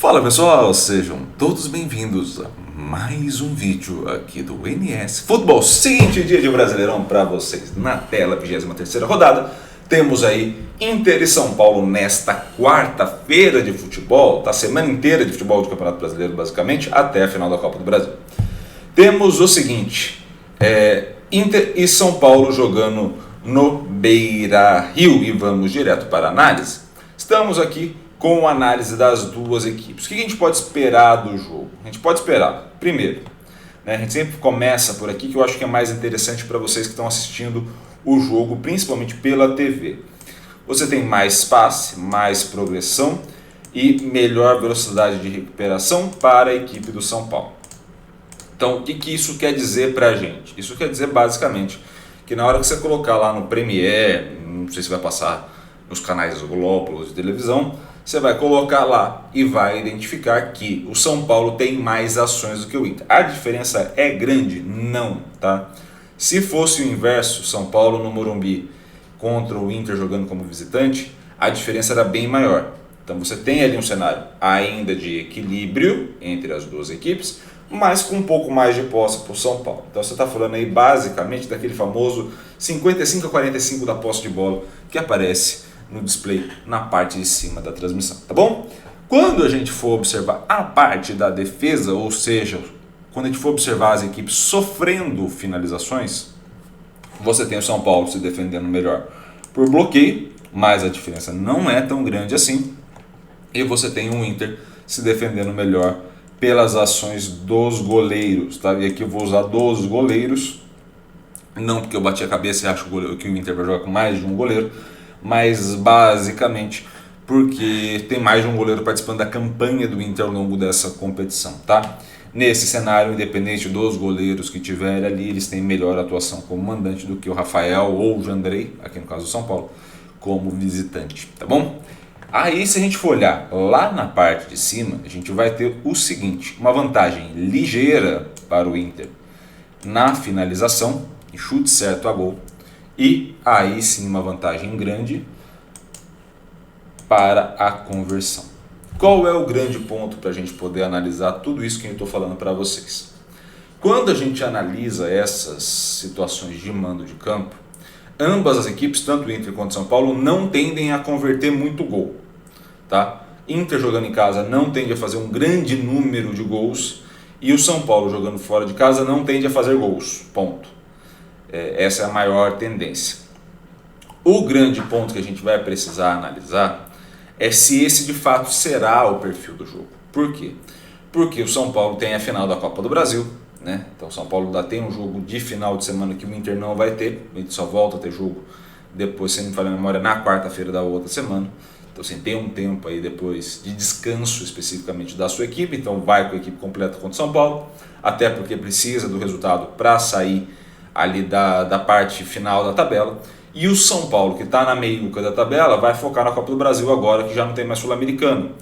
Fala pessoal, sejam todos bem-vindos a mais um vídeo aqui do NS Futebol. Seguinte dia de Brasileirão para vocês na tela, 23ª rodada. Temos aí Inter e São Paulo nesta quarta-feira de futebol, tá? Semana inteira de futebol do Campeonato Brasileiro basicamente, até a final da Copa do Brasil. Temos o seguinte, Inter e São Paulo jogando no Beira-Rio e vamos direto para a análise. Estamos aqui com a análise das duas equipes. O que a gente pode esperar do jogo? A gente pode esperar, primeiro, a gente sempre começa por aqui, que eu acho que é mais interessante para vocês que estão assistindo o jogo, principalmente pela TV. Você tem mais passe, mais progressão e melhor velocidade de recuperação para a equipe do São Paulo. Então, o que isso quer dizer para a gente? Isso quer dizer basicamente que na hora que você colocar lá no Premiere, não sei se vai passar nos canais globais de televisão, você vai colocar lá e vai identificar que o São Paulo tem mais ações do que o Inter. A diferença é grande? Não, tá? Se fosse o inverso, São Paulo no Morumbi contra o Inter jogando como visitante, a diferença era bem maior. Então você tem ali um cenário ainda de equilíbrio entre as duas equipes, mas com um pouco mais de posse para o São Paulo. Então você está falando aí basicamente daquele famoso 55-45 da posse de bola que aparece no display na parte de cima da transmissão, tá bom? Quando a gente for observar a parte da defesa, ou seja, quando a gente for observar as equipes sofrendo finalizações, você tem o São Paulo se defendendo melhor por bloqueio, mas a diferença não é tão grande assim, e você tem o Inter se defendendo melhor pelas ações dos goleiros, tá? E aqui eu vou usar dos goleiros, não porque eu bati a cabeça e acho que o Inter vai jogar com mais de um goleiro, mas basicamente porque tem mais de um goleiro participando da campanha do Inter ao longo dessa competição, tá? Nesse cenário, independente dos goleiros que tiverem ali, eles têm melhor atuação como mandante do que o Rafael ou o Jandrei, aqui no caso do São Paulo, como visitante, tá bom? Aí se a gente for olhar lá na parte de cima, a gente vai ter o seguinte, uma vantagem ligeira para o Inter na finalização, em chute certo a gol, e aí sim uma vantagem grande para a conversão. Qual é o grande ponto para a gente poder analisar tudo isso que eu estou falando para vocês? Quando a gente analisa essas situações de mando de campo, ambas as equipes, tanto o Inter quanto o São Paulo, não tendem a converter muito gol. Tá? Inter jogando em casa não tende a fazer um grande número de gols e o São Paulo jogando fora de casa não tende a fazer gols. Ponto. Essa é a maior tendência. O grande ponto que a gente vai precisar analisar é se esse de fato será o perfil do jogo. Por quê? Porque o São Paulo tem a final da Copa do Brasil, né? Então o São Paulo ainda tem um jogo de final de semana que o Inter não vai ter, o Inter só volta a ter jogo depois, se não me falha a memória, na quarta-feira da outra semana. Então assim, tem um tempo aí depois de descanso especificamente da sua equipe, então vai com a equipe completa contra o São Paulo, até porque precisa do resultado para sair ali da parte final da tabela. E o São Paulo, que está na meiuca da tabela, vai focar na Copa do Brasil agora, que já não tem mais Sul-Americano.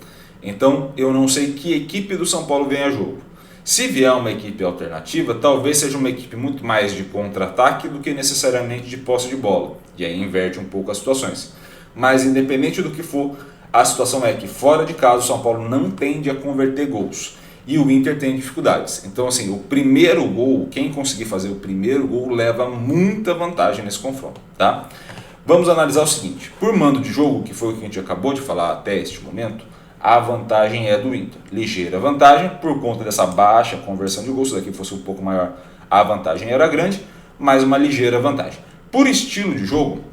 Então eu não sei que equipe do São Paulo vem a jogo. Se vier uma equipe alternativa, talvez seja uma equipe muito mais de contra-ataque do que necessariamente de posse de bola. E aí inverte um pouco as situações. Mas independente do que for, a situação é que fora de casa o São Paulo não tende a converter gols. E o Inter tem dificuldades. Então assim, o primeiro gol, quem conseguir fazer o primeiro gol leva muita vantagem nesse confronto, tá? Vamos analisar o seguinte, por mando de jogo, que foi o que a gente acabou de falar até este momento, a vantagem é do Inter. Ligeira vantagem, por conta dessa baixa conversão de gols, se daqui fosse um pouco maior, a vantagem era grande, mas uma ligeira vantagem. Por estilo de jogo,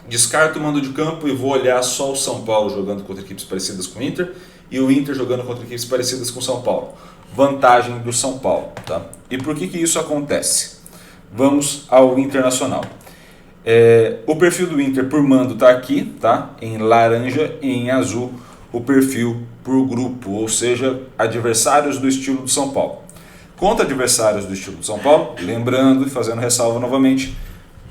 descarto o mando de campo e vou olhar só o São Paulo jogando contra equipes parecidas com o Inter e o Inter jogando contra equipes parecidas com o São Paulo. Vantagem do São Paulo, tá? E por que isso acontece? Vamos ao Internacional. O perfil do Inter por mando está aqui, tá? Em laranja e em azul o perfil por grupo, ou seja, adversários do estilo do São Paulo. Contra adversários do estilo do São Paulo, lembrando e fazendo ressalva novamente,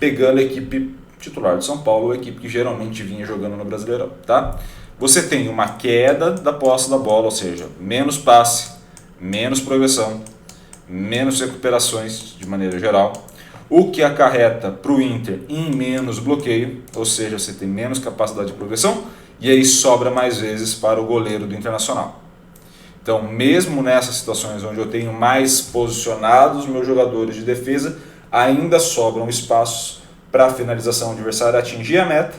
pegando a equipe titular do São Paulo, a equipe que geralmente vinha jogando no Brasileirão, tá? Você tem uma queda da posse da bola, ou seja, menos passe, menos progressão, menos recuperações de maneira geral, o que acarreta para o Inter em menos bloqueio, ou seja, você tem menos capacidade de progressão, e aí sobra mais vezes para o goleiro do Internacional. Então, mesmo nessas situações onde eu tenho mais posicionados meus jogadores de defesa, ainda sobram espaços para a finalização adversária atingir a meta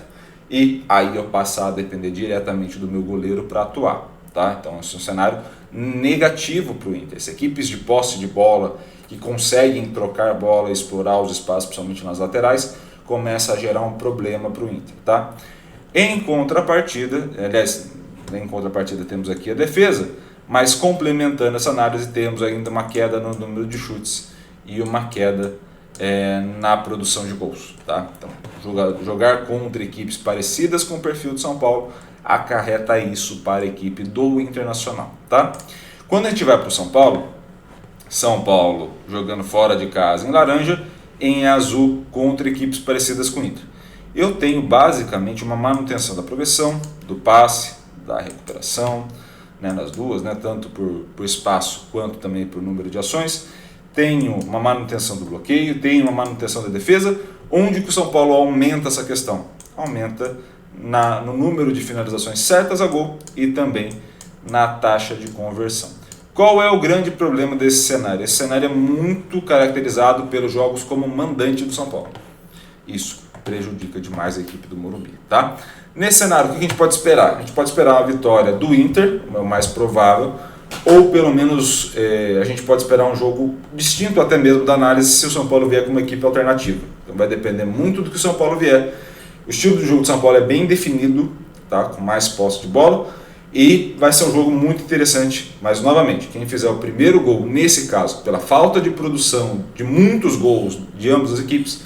e aí eu passar a depender diretamente do meu goleiro para atuar. Tá? Então, esse é um cenário negativo para o Inter. As equipes de posse de bola que conseguem trocar bola e explorar os espaços, principalmente nas laterais, começa a gerar um problema para o Inter. Tá? Em contrapartida, temos aqui a defesa, mas complementando essa análise temos ainda uma queda no número de chutes e uma queda na produção de gols. Tá? Então, jogar contra equipes parecidas com o perfil de São Paulo acarreta isso para a equipe do Internacional. Tá? Quando a gente vai para o São Paulo jogando fora de casa em laranja, em azul contra equipes parecidas com o Inter. Eu tenho basicamente uma manutenção da progressão, do passe, da recuperação, nas duas, tanto por espaço quanto também por número de ações. Tenho uma manutenção do bloqueio, tenho uma manutenção da defesa, onde que o São Paulo aumenta essa questão? Aumenta no número de finalizações certas a gol e também na taxa de conversão. Qual é o grande problema desse cenário? Esse cenário é muito caracterizado pelos jogos como mandante do São Paulo. Isso prejudica demais a equipe do Morumbi. Tá? Nesse cenário, o que a gente pode esperar? A gente pode esperar uma vitória do Inter, o mais provável, ou pelo menos a gente pode esperar um jogo distinto até mesmo da análise se o São Paulo vier com uma equipe alternativa. Então vai depender muito do que o São Paulo vier. O estilo do jogo de São Paulo é bem definido, tá? Com mais posse de bola, e vai ser um jogo muito interessante. Mas novamente, quem fizer o primeiro gol, nesse caso, pela falta de produção de muitos gols de ambas as equipes,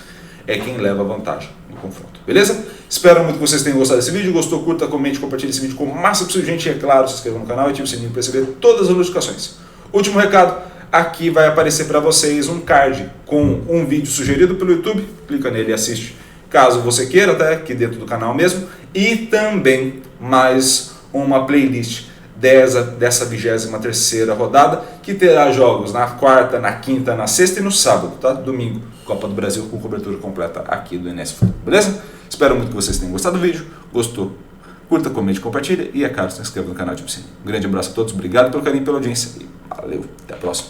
é quem leva a vantagem no confronto. Beleza? Espero muito que vocês tenham gostado desse vídeo. Gostou? Curta, comente, compartilhe esse vídeo com o máximo possível, gente. E é claro, se inscreva no canal e ative o sininho para receber todas as notificações. Último recado, aqui vai aparecer para vocês um card com um vídeo sugerido pelo YouTube. Clica nele e assiste, caso você queira, tá? Aqui dentro do canal mesmo. E também mais uma playlist dessa 23ª rodada, que terá jogos na quarta, na quinta, na sexta e no sábado, tá? Domingo, Copa do Brasil com cobertura completa aqui do NS Futebol, beleza? Espero muito que vocês tenham gostado do vídeo. Gostou? Curta, comente, compartilha e, é claro, se inscreva no canal de Sininho. Um grande abraço a todos, obrigado pelo carinho e pela audiência e valeu, até a próxima.